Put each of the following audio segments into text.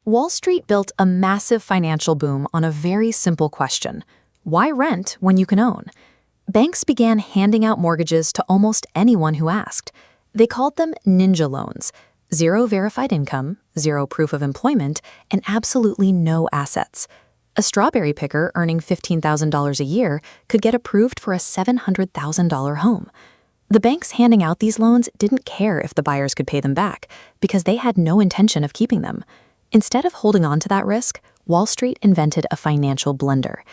Wall Street built a massive financial boom on a very simple question: why rent when you can own? Banks began handing out mortgages to almost anyone who asked. They called them ninja loans: zero verified income, zero proof of employment, and absolutely no assets. A strawberry picker earning $15,000 a year could get approved for a $700,000 home. The banks handing out these loans didn't care if the buyers could pay them back because they had no intention of keeping them. Instead of holding on to that risk, Wall Street invented a financial blunder.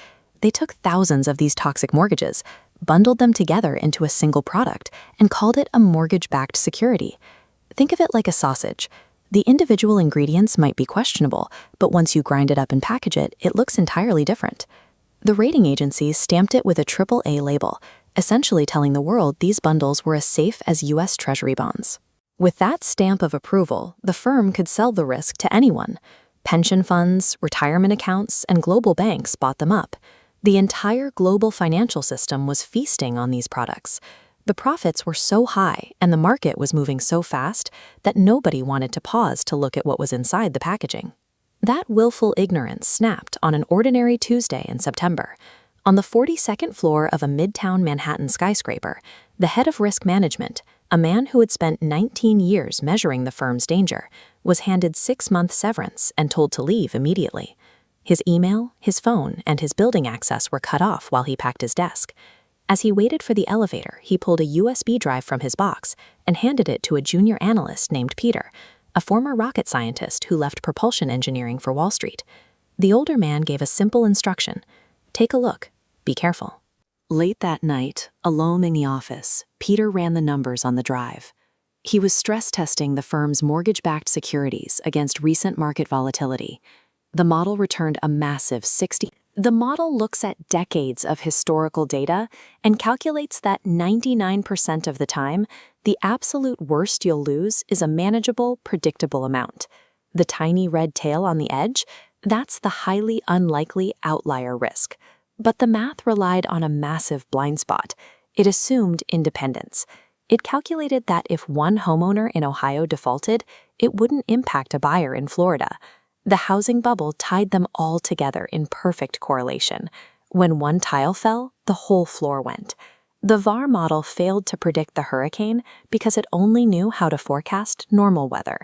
They took thousands of these toxic mortgages, bundled them together into a single product, and called it a mortgage-backed security. Think of it like a sausage. The individual ingredients might be questionable, but once you grind it up and package it, it looks entirely different. The rating agencies stamped it with a AAA label, essentially telling the world these bundles were as safe as U.S. Treasury bonds. With that stamp of approval, the firm could sell the risk to anyone. Pension funds, retirement accounts, and global banks bought them up. The entire global financial system was feasting on these products. The profits were so high and the market was moving so fast that nobody wanted to pause to look at what was inside the packaging. That willful ignorance snapped on an ordinary Tuesday in September. On the 42nd floor of a midtown Manhattan skyscraper, the head of risk management, a man who had spent 19 years measuring the firm's danger, was handed 6-month severance and told to leave immediately. His email, his phone, and his building access were cut off while he packed his desk. As he waited for the elevator, he pulled a USB drive from his box and handed it to a junior analyst named Peter, a former rocket scientist who left propulsion engineering for Wall Street. The older man gave a simple instruction: take a look, be careful. Late that night, alone in the office, Peter ran the numbers on the drive. He was stress testing the firm's mortgage-backed securities against recent market volatility. The model returned a massive 60. The model looks at decades of historical data and calculates that 99% of the time, the absolute worst you'll lose is a manageable, predictable amount. The tiny red tail on the edge, that's the highly unlikely outlier risk. But the math relied on a massive blind spot. It assumed independence. It calculated that if one homeowner in Ohio defaulted, it wouldn't impact a buyer in Florida. The housing bubble tied them all together in perfect correlation. When one tile fell, the whole floor went. The VAR model failed to predict the hurricane because it only knew how to forecast normal weather.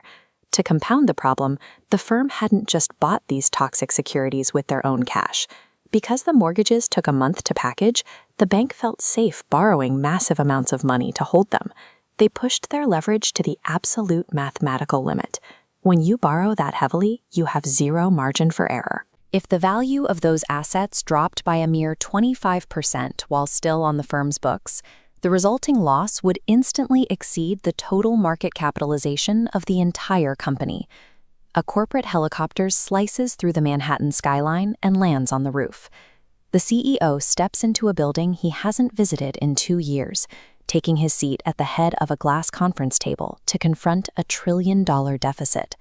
To compound the problem, the firm hadn't just bought these toxic securities with their own cash. Because the mortgages took a month to package, the bank felt safe borrowing massive amounts of money to hold them. They pushed their leverage to the absolute mathematical limit. When you borrow that heavily, you have zero margin for error. If the value of those assets dropped by a mere 25% while still on the firm's books, the resulting loss would instantly exceed the total market capitalization of the entire company. A corporate helicopter slices through the Manhattan skyline and lands on the roof. The CEO steps into a building he hasn't visited in 2 years, taking his seat at the head of a glass conference table to confront a $1 trillion deficit.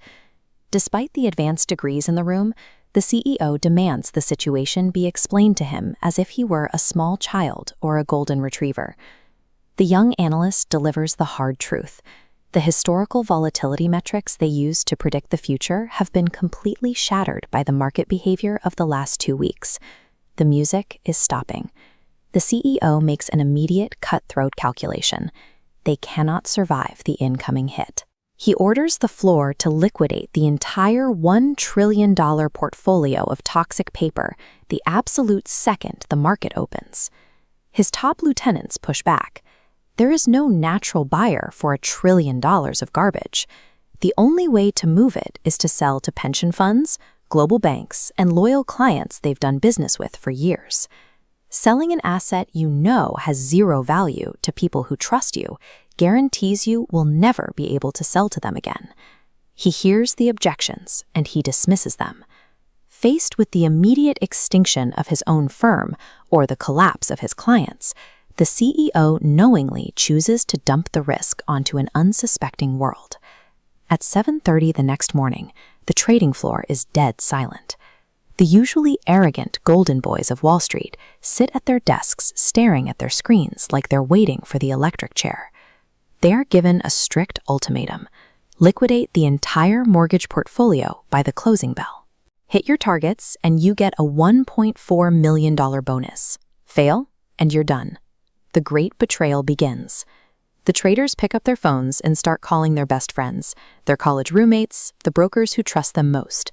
Despite the advanced degrees in the room, the CEO demands the situation be explained to him as if he were a small child or a golden retriever. The young analyst delivers the hard truth. The historical volatility metrics they use to predict the future have been completely shattered by the market behavior of the last 2 weeks. The music is stopping. The CEO makes an immediate cutthroat calculation. They cannot survive the incoming hit. He orders the floor to liquidate the entire $1 trillion portfolio of toxic paper the absolute second the market opens. His top lieutenants push back. There is no natural buyer for $1 trillion of garbage. The only way to move it is to sell to pension funds, global banks, and loyal clients they've done business with for years. Selling an asset you know has zero value to people who trust you guarantees you will never be able to sell to them again. He hears the objections and he dismisses them. Faced with the immediate extinction of his own firm or the collapse of his clients, the CEO knowingly chooses to dump the risk onto an unsuspecting world. At 7:30 the next morning, the trading floor is dead silent. The usually arrogant golden boys of Wall Street sit at their desks staring at their screens like they're waiting for the electric chair. They are given a strict ultimatum: Liquidate the entire mortgage portfolio by the closing bell. Hit your targets and you get a $1.4 million bonus. Fail, and you're done. The great betrayal begins. The traders pick up their phones and start calling their best friends, their college roommates, the brokers who trust them most.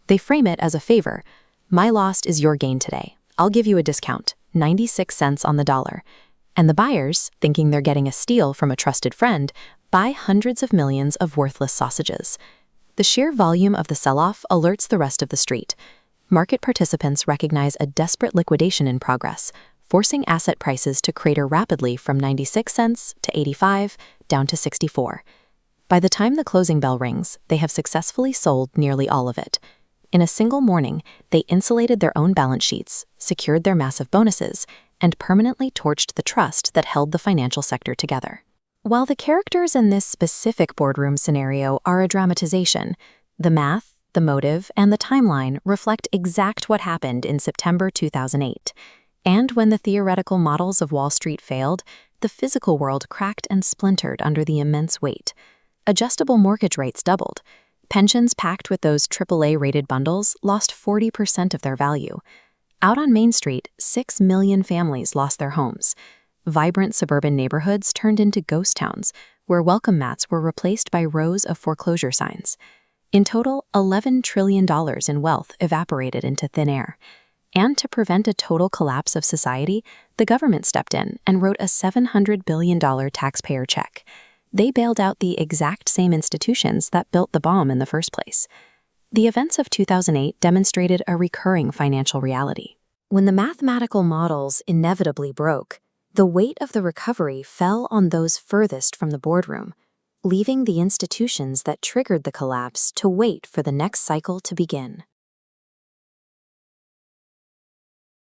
They frame it as a favor. My loss is your gain today. I'll give you a discount, 96 cents on the dollar. And the buyers, thinking they're getting a steal from a trusted friend, buy hundreds of millions of worthless sausages. The sheer volume of the sell-off alerts the rest of the street. Market participants recognize a desperate liquidation in progress, forcing asset prices to crater rapidly from 96 cents to 85, down to 64. By the time the closing bell rings, they have successfully sold nearly all of it. In a single morning, they insulated their own balance sheets, secured their massive bonuses, and permanently torched the trust that held the financial sector together. While the characters in this specific boardroom scenario are a dramatization, the math, the motive, and the timeline reflect exact what happened in September 2008. And when the theoretical models of Wall Street failed, the physical world cracked and splintered under the immense weight. Adjustable mortgage rates doubled. Pensions packed with those AAA-rated bundles lost 40% of their value. Out on Main Street, 6 million families lost their homes. Vibrant suburban neighborhoods turned into ghost towns, where welcome mats were replaced by rows of foreclosure signs. In total, $11 trillion in wealth evaporated into thin air. And to prevent a total collapse of society, the government stepped in and wrote a $700 billion taxpayer check. They bailed out the exact same institutions that built the bomb in the first place. The events of 2008 demonstrated a recurring financial reality. When the mathematical models inevitably broke, the weight of the recovery fell on those furthest from the boardroom, leaving the institutions that triggered the collapse to wait for the next cycle to begin.